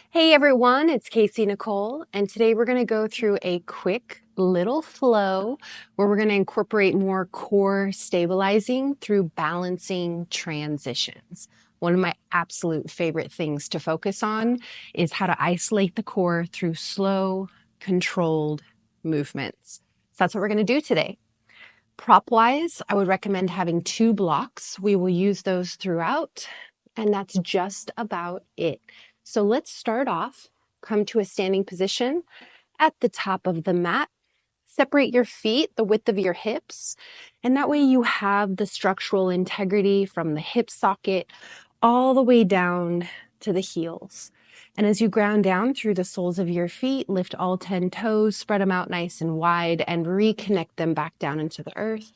Hey everyone, it's Kaycienikole, and today we're going to go through a quick little flow where we're going to incorporate more core stabilizing through balancing transitions. One of my absolute favorite things to focus on is how to isolate the core through slow, controlled movements. So that's what we're going to do today. Prop-wise, I would recommend having 2 blocks. We will use those throughout, and that's just about it. So let's start off. Come to a standing position at the top of the mat. Separate your feet the width of your hips, and that way you have the structural integrity from the hip socket all the way down to the heels. And as you ground down through the soles of your feet, lift all 10 toes, spread them out nice and wide, and reconnect them back down into the earth.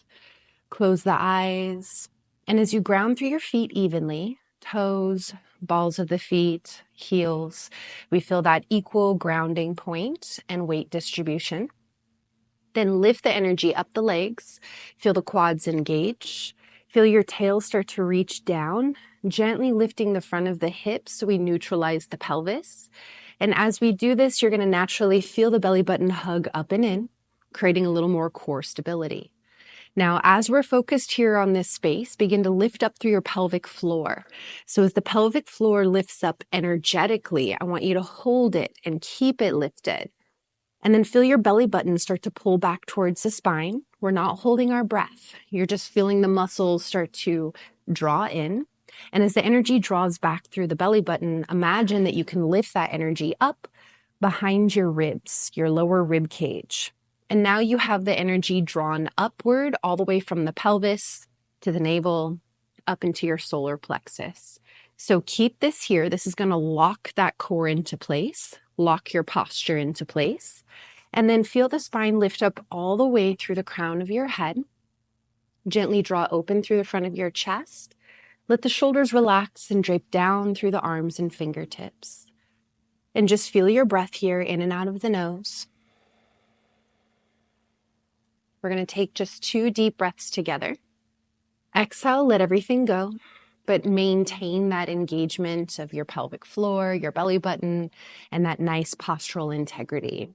Close the eyes. And as you ground through your feet evenly, toes, balls of the feet, heels, we feel that equal grounding point and weight distribution. Then lift the energy up the legs. Feel the quads engage. Feel your tail start to reach down, gently lifting the front of the hips so we neutralize the pelvis. And as we do this, you're going to naturally feel the belly button hug up and in, creating a little more core stability. Now, as we're focused here on this space, begin to lift up through your pelvic floor. So as the pelvic floor lifts up energetically, I want you to hold it and keep it lifted. And then feel your belly button start to pull back towards the spine. We're not holding our breath. You're just feeling the muscles start to draw in. And as the energy draws back through the belly button, imagine that you can lift that energy up behind your ribs, your lower rib cage. And now you have the energy drawn upward all the way from the pelvis to the navel, up into your solar plexus. So keep this here. This is going to lock that core into place, lock your posture into place. And then feel the spine lift up all the way through the crown of your head. Gently draw open through the front of your chest. Let the shoulders relax and drape down through the arms and fingertips. And just feel your breath here in and out of the nose. We're going to take just 2 deep breaths together. Exhale, let everything go, but maintain that engagement of your pelvic floor, your belly button, and that nice postural integrity.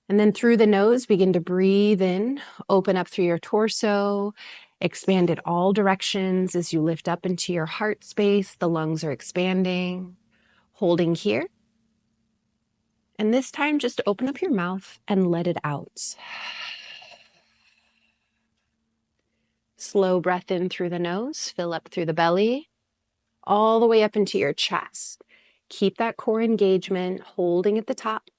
And then through the nose, begin to breathe in, open up through your torso, expand it all directions as you lift up into your heart space. The lungs are expanding, holding here. And this time, just open up your mouth and let it out. Slow breath in through the nose, fill up through the belly, all the way up into your chest. Keep that core engagement, holding at the top.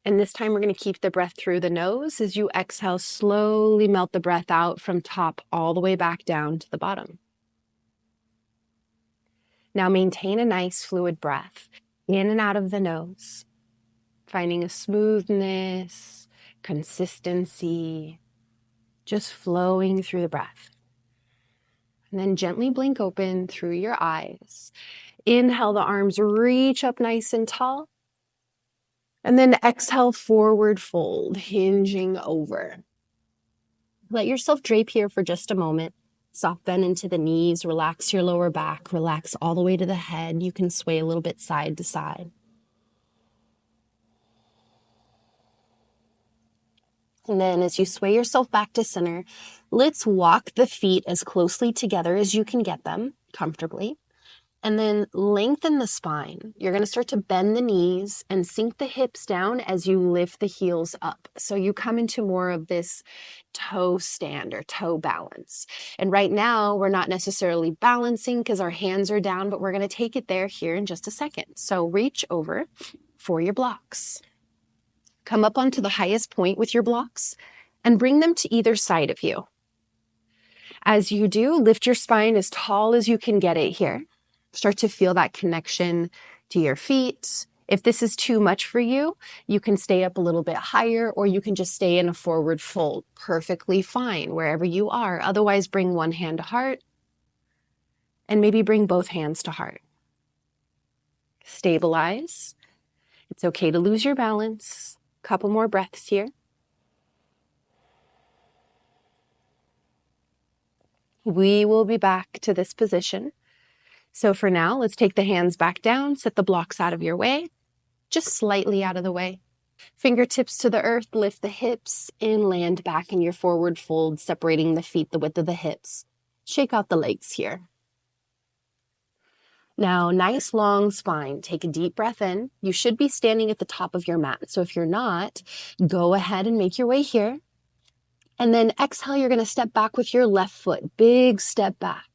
And this time we're going to keep the breath through the nose. As you exhale, slowly melt the breath out from top all the way back down to the bottom. Now maintain a nice fluid breath in and out of the nose, finding a smoothness, consistency, just flowing through the breath. And then gently blink open through your eyes. Inhale, the arms reach up nice and tall. And then exhale, forward fold, hinging over. Let yourself drape here for just a moment. Soft bend into the knees, relax your lower back, relax all the way to the head. You can sway a little bit side to side. And then as you sway yourself back to center, let's walk the feet as closely together as you can get them comfortably. And then lengthen the spine. You're going to start to bend the knees and sink the hips down as you lift the heels up. So you come into more of this toe stand or toe balance. And right now we're not necessarily balancing because our hands are down, but we're going to take it there here in just a second. So reach over for your blocks. Come up onto the highest point with your blocks and bring them to either side of you. As you do, lift your spine as tall as you can get it here. Start to feel that connection to your feet. If this is too much for you, you can stay up a little bit higher, or you can just stay in a forward fold. Perfectly fine, wherever you are. Otherwise, bring one hand to heart, and maybe bring both hands to heart. Stabilize. It's okay to lose your balance. Couple more breaths here. We will be back to this position. So for now, let's take the hands back down, set the blocks out of your way, just slightly out of the way. Fingertips to the earth, lift the hips, and land back in your forward fold, separating the feet the width of the hips. Shake out the legs here. Now, nice long spine. Take a deep breath in. You should be standing at the top of your mat. So if you're not, go ahead and make your way here. And then exhale, you're going to step back with your left foot. Big step back.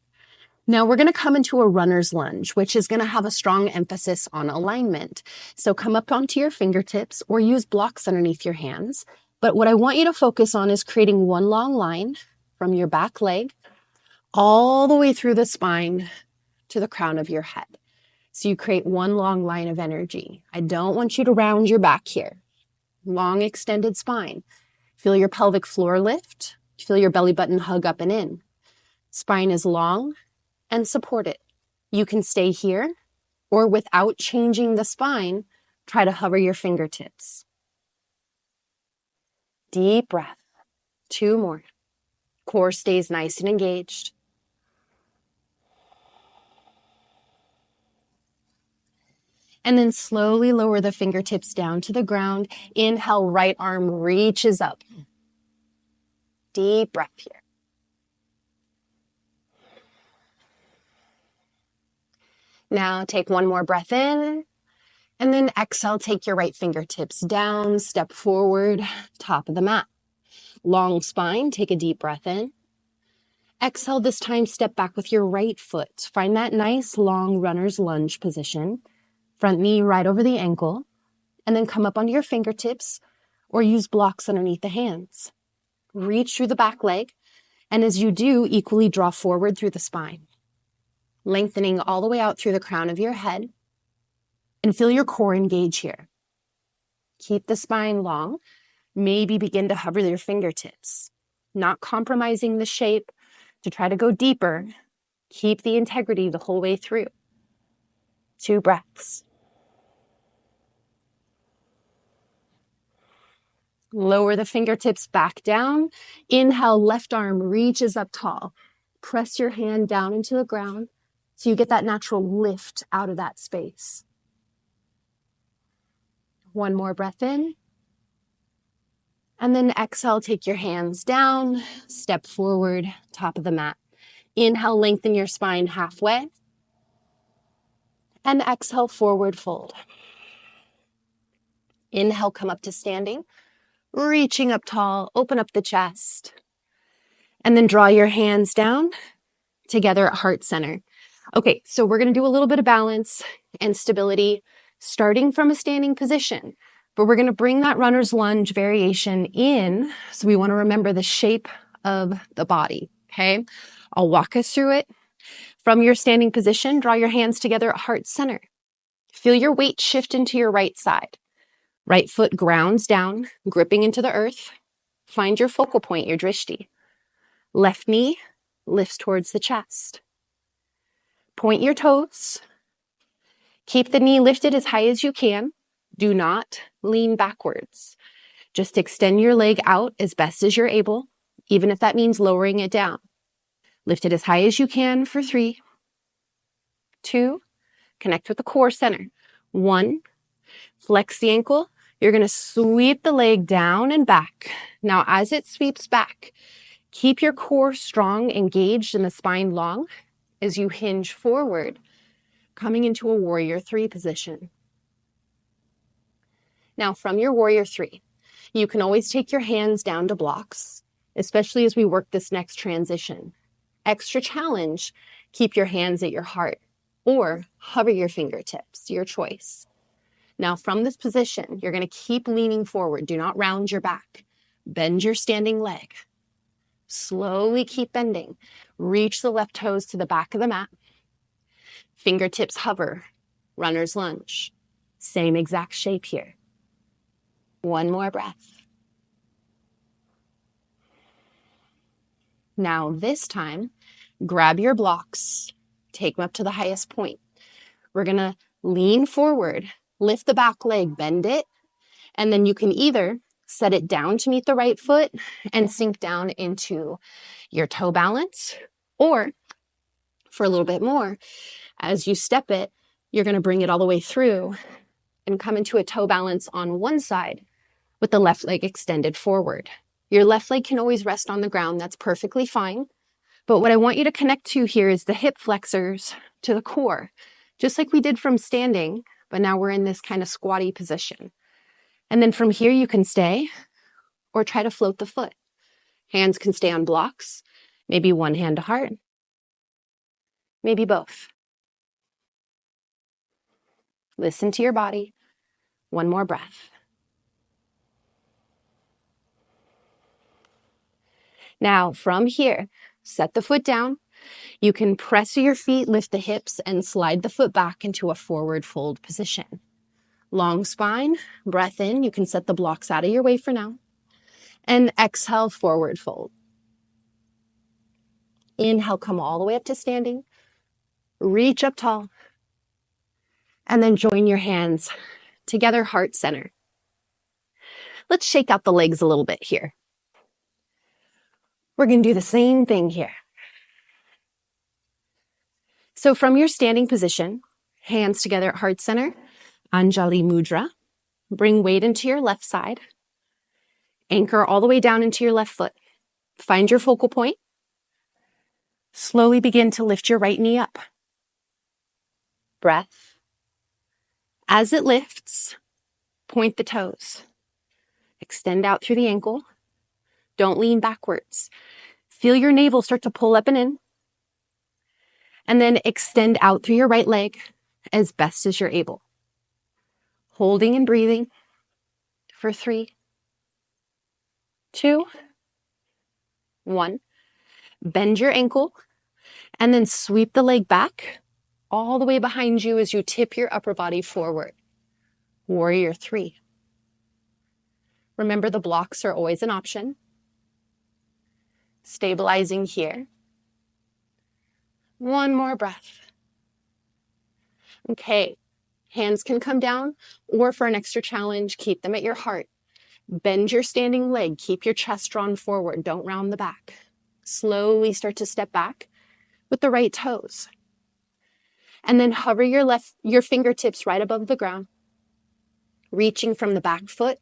Now we're going to come into a runner's lunge, which is going to have a strong emphasis on alignment. So come up onto your fingertips or use blocks underneath your hands. But what I want you to focus on is creating one long line from your back leg all the way through the spine to the crown of your head. So you create one long line of energy. I don't want you to round your back here. Long extended spine. Feel your pelvic floor lift. Feel your belly button hug up and in. Spine is long and support it. You can stay here or without changing the spine, try to hover your fingertips. Deep breath. 2 more. Core stays nice and engaged. And then slowly lower the fingertips down to the ground. Inhale, right arm reaches up. Deep breath here. Now take one more breath in, and then exhale, take your right fingertips down, step forward, top of the mat. Long spine, take a deep breath in. Exhale, this time step back with your right foot. Find that nice long runner's lunge position. Front knee right over the ankle, and then come up onto your fingertips or use blocks underneath the hands. Reach through the back leg, and as you do, equally draw forward through the spine, lengthening all the way out through the crown of your head, and feel your core engage here. Keep the spine long, maybe begin to hover your fingertips, not compromising the shape to try to go deeper. Keep the integrity the whole way through. 2 breaths. Lower the fingertips back down. Inhale, left arm reaches up tall. Press your hand down into the ground so you get that natural lift out of that space. 1 more breath in. And then exhale, take your hands down, step forward, top of the mat. Inhale, lengthen your spine halfway. And exhale, forward fold. Inhale, come up to standing. Reaching up tall, open up the chest. And then draw your hands down together at heart center. Okay, so we're going to do a little bit of balance and stability starting from a standing position. But we're going to bring that runner's lunge variation in. So we want to remember the shape of the body, okay? I'll walk us through it. From your standing position, draw your hands together at heart center. Feel your weight shift into your right side. Right foot grounds down, gripping into the earth. Find your focal point, your drishti. Left knee lifts towards the chest. Point your toes. Keep the knee lifted as high as you can. Do not lean backwards. Just extend your leg out as best as you're able, even if that means lowering it down. Lift it as high as you can for 3, 2, connect with the core center. 1, flex the ankle. You're going to sweep the leg down and back. Now, as it sweeps back, keep your core strong, engaged, and the spine long as you hinge forward, coming into a warrior 3 position. Now, from your warrior 3, you can always take your hands down to blocks, especially as we work this next transition. Extra challenge, keep your hands at your heart or hover your fingertips, your choice. Now, from this position, you're going to keep leaning forward. Do not round your back. Bend your standing leg. Slowly keep bending. Reach the left toes to the back of the mat. Fingertips hover. Runner's lunge. Same exact shape here. 1 more breath. Now, this time, grab your blocks. Take them up to the highest point. We're going to lean forward. Lift the back leg, bend it, and then you can either set it down to meet the right foot and sink down into your toe balance, or for a little bit more, As you step it, you're going to bring it all the way through and come into a toe balance on one side with the left leg extended forward. Your left leg can always rest on the ground. That's perfectly fine. But what I want you to connect to here is the hip flexors to the core, just like we did from standing, but now we're in this kind of squatty position. And then from here, you can stay or try to float the foot. Hands can stay on blocks, maybe one hand to heart, maybe both. Listen to your body. One more breath. Now, from here, set the foot down. You can press your feet, lift the hips, and slide the foot back into a forward fold position. Long spine, breath in. You can set the blocks out of your way for now. And exhale, forward fold. Inhale, come all the way up to standing. Reach up tall. And then join your hands together, heart center. Let's shake out the legs a little bit here. We're going to do the same thing here. So from your standing position, hands together at heart center, Anjali Mudra. Bring weight into your left side. Anchor all the way down into your left foot. Find your focal point. Slowly begin to lift your right knee up. Breath. As it lifts, point the toes. Extend out through the ankle. Don't lean backwards. Feel your navel start to pull up and in. And then extend out through your right leg as best as you're able. Holding and breathing for 3, 2, 1. Bend your ankle and then sweep the leg back all the way behind you as you tip your upper body forward. Warrior 3. Remember, the blocks are always an option. Stabilizing here. One more breath. Okay, hands can come down, or for an extra challenge, keep them at your heart. Bend your standing leg, keep your chest drawn forward, don't round the back. Slowly start to step back with the right toes. And then hover your fingertips right above the ground, reaching from the back foot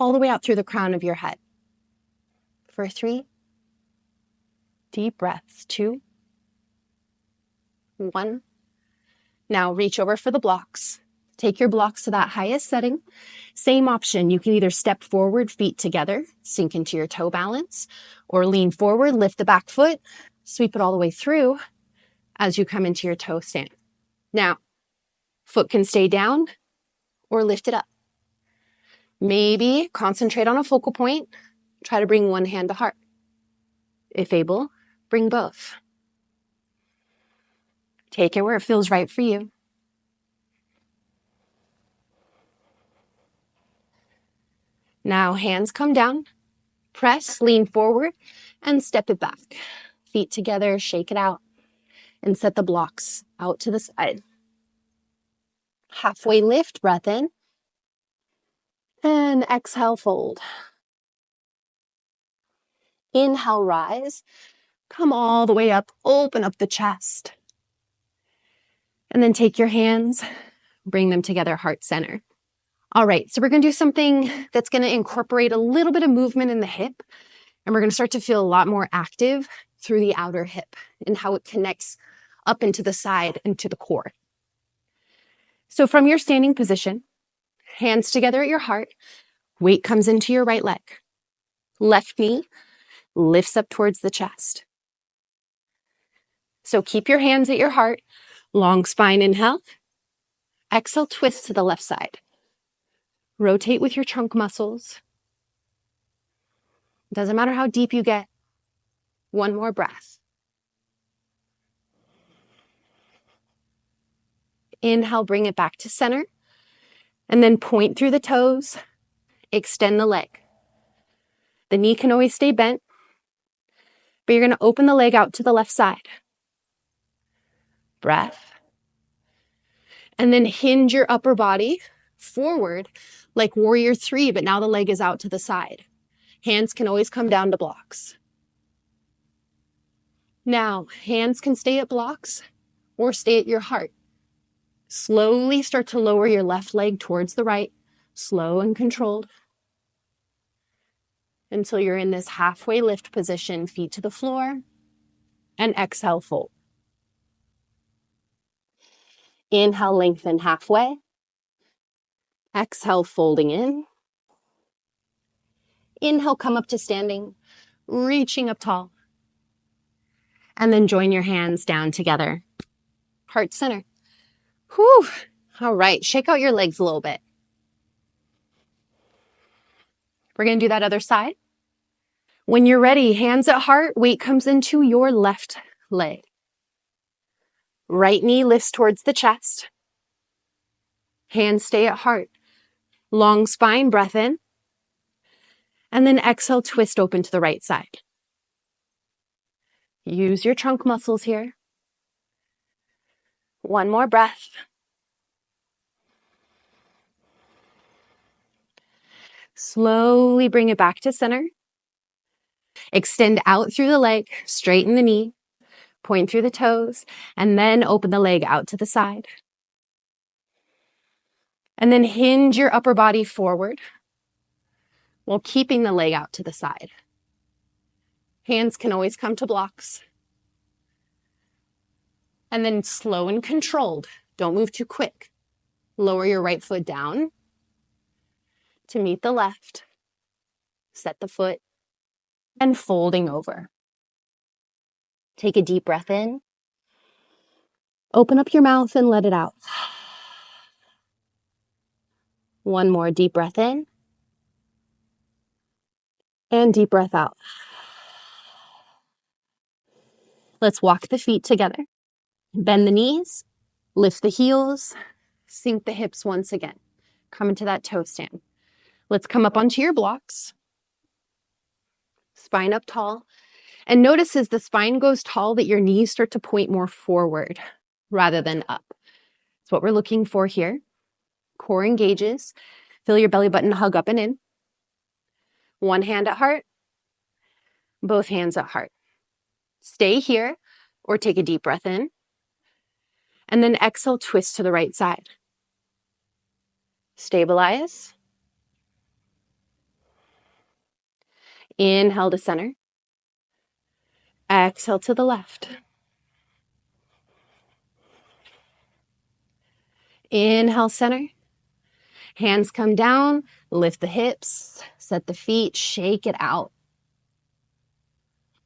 all the way out through the crown of your head. For 3, deep breaths. 2, 1. Now reach over for the blocks. Take your blocks to that highest setting. Same option. You can either step forward, feet together, sink into your toe balance, or lean forward, lift the back foot, sweep it all the way through as you come into your toe stand. Now, foot can stay down or lift it up. Maybe concentrate on a focal point. Try to bring one hand to heart. If able, bring both. Take it where it feels right for you. Now hands come down, press, lean forward, and step it back. Feet together, shake it out, and set the blocks out to the side. Halfway lift, breath in, and exhale, fold. Inhale, rise, come all the way up, open up the chest. And then take your hands, bring them together, heart center. All right, so we're going to do something that's going to incorporate a little bit of movement in the hip, and we're going to start to feel a lot more active through the outer hip and how it connects up into the side and to the core. So from your standing position, hands together at your heart, weight comes into your right leg. Left knee lifts up towards the chest. So keep your hands at your heart, long spine, inhale. Exhale, twist to the left side. Rotate with your trunk muscles. Doesn't matter how deep you get. One more breath. Inhale, bring it back to center. And then point through the toes. Extend the leg. The knee can always stay bent, but you're going to open the leg out to the left side. Breath. And then hinge your upper body forward like warrior 3, but now the leg is out to the side. Hands can always come down to blocks. Now, hands can stay at blocks, or stay at your heart. Slowly start to lower your left leg towards the right, slow and controlled, until you're in this halfway lift position, feet to the floor, and exhale, fold. Inhale, lengthen halfway. Exhale, folding in. Inhale, come up to standing, reaching up tall. And then join your hands down together. Heart center. Whew. All right, shake out your legs a little bit. We're going to do that other side. When you're ready, hands at heart, weight comes into your left leg. Right knee lifts towards the chest. Hands stay at heart. Long spine, breath in. And then exhale, twist open to the right side. Use your trunk muscles here. One more breath. Slowly bring it back to center. Extend out through the leg, straighten the knee, point through the toes, and then open the leg out to the side. And then hinge your upper body forward while keeping the leg out to the side. Hands can always come to blocks. And then slow and controlled. Don't move too quick. Lower your right foot down to meet the left. Set the foot and folding over. Take a deep breath in. Open up your mouth and let it out. One more deep breath in. And deep breath out. Let's walk the feet together. Bend the knees, lift the heels, sink the hips once again. Come into that toe stand. Let's come up onto your blocks. Spine up tall. And notice as the spine goes tall that your knees start to point more forward rather than up. That's what we're looking for here. Core engages. Feel your belly button hug up and in. One hand at heart. Both hands at heart. Stay here or take a deep breath in. And then exhale, twist to the right side. Stabilize. Inhale to center. Exhale to the left. Inhale, center. Hands come down, lift the hips, set the feet, shake it out.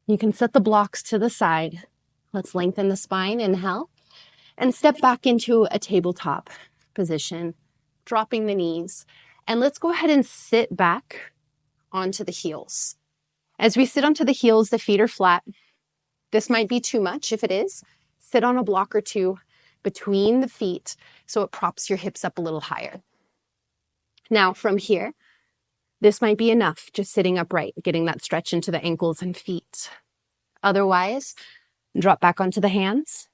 You can set the blocks to the side. Let's lengthen the spine, inhale, and step back into a tabletop position, dropping the knees. And let's go ahead and sit back onto the heels. As we sit onto the heels, the feet are flat. This might be too much. If it is, sit on a block or two between the feet so it props your hips up a little higher. Now from here, this might be enough, just sitting upright, getting that stretch into the ankles and feet. Otherwise, drop back onto the hands.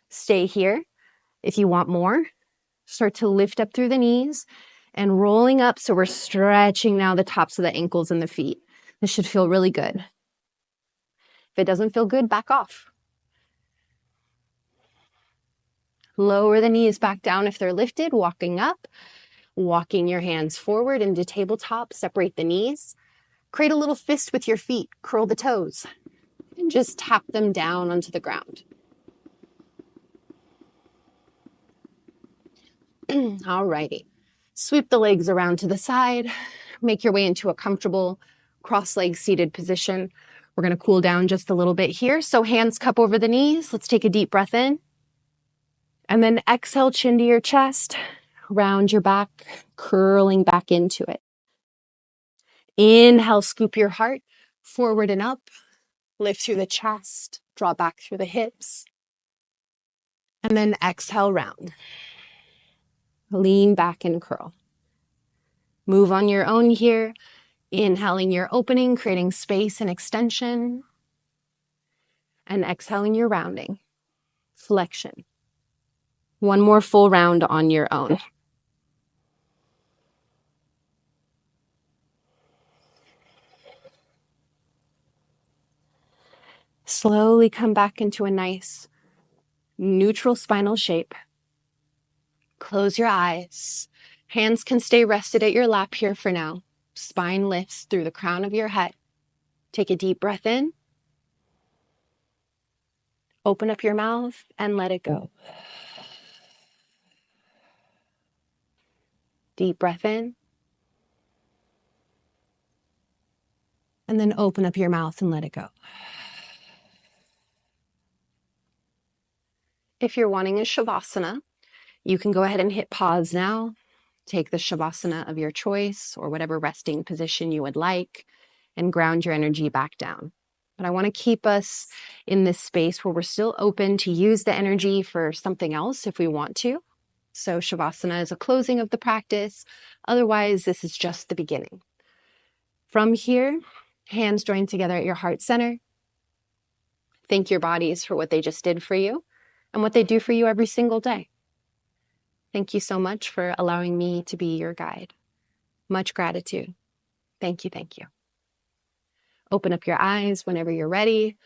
Stay here. If you want more, start to lift up through the knees and rolling up so we're stretching now the tops of the ankles and the feet. This should feel really good. If it doesn't feel good, back off. Lower the knees back down if they're lifted, walking up, walking your hands forward into tabletop, separate the knees. Create a little fist with your feet, curl the toes, and just tap them down onto the ground. Alrighty. Sweep the legs around to the side. Make your way into a comfortable cross-legged seated position. We're going to cool down just a little bit here. So hands cup over the knees. Let's take a deep breath in. And then exhale, chin to your chest. Round your back, curling back into it. Inhale, scoop your heart forward and up. Lift through the chest. Draw back through the hips. And then exhale, round. Lean back and curl. Move on your own here. Inhaling your opening, creating space and extension. And exhaling your rounding. Flexion. One more full round on your own. Slowly come back into a nice Neutral spinal shape. Close your eyes. Hands can stay rested at your lap here for now. Spine lifts through the crown of your head. Take a deep breath in. Open up your mouth and let it go. Deep breath in. And then open up your mouth and let it go. If you're wanting a Shavasana, you can go ahead and hit pause now. Take the Shavasana of your choice or whatever resting position you would like and ground your energy back down. But I want to keep us in this space where we're still open to use the energy for something else if we want to. So Shavasana is a closing of the practice. Otherwise, this is just the beginning. From here, hands joined together at your heart center. Thank your bodies for what they just did for you and what they do for you every single day. Thank you so much for allowing me to be your guide. Much gratitude. Thank you, thank you. Open up your eyes whenever you're ready.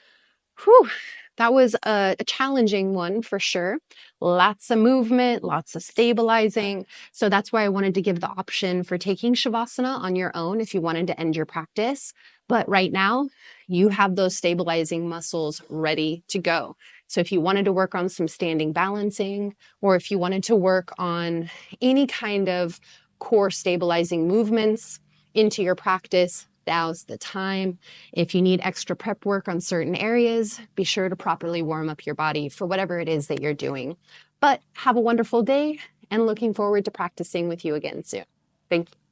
Whew, that was a challenging one for sure. Lots of movement, lots of stabilizing. So that's why I wanted to give the option for taking Shavasana on your own if you wanted to end your practice. But right now, you have those stabilizing muscles ready to go. So if you wanted to work on some standing balancing, or if you wanted to work on any kind of core stabilizing movements into your practice, now's the time. If you need extra prep work on certain areas, be sure to properly warm up your body for whatever it is that you're doing. But have a wonderful day and looking forward to practicing with you again soon. Thank you.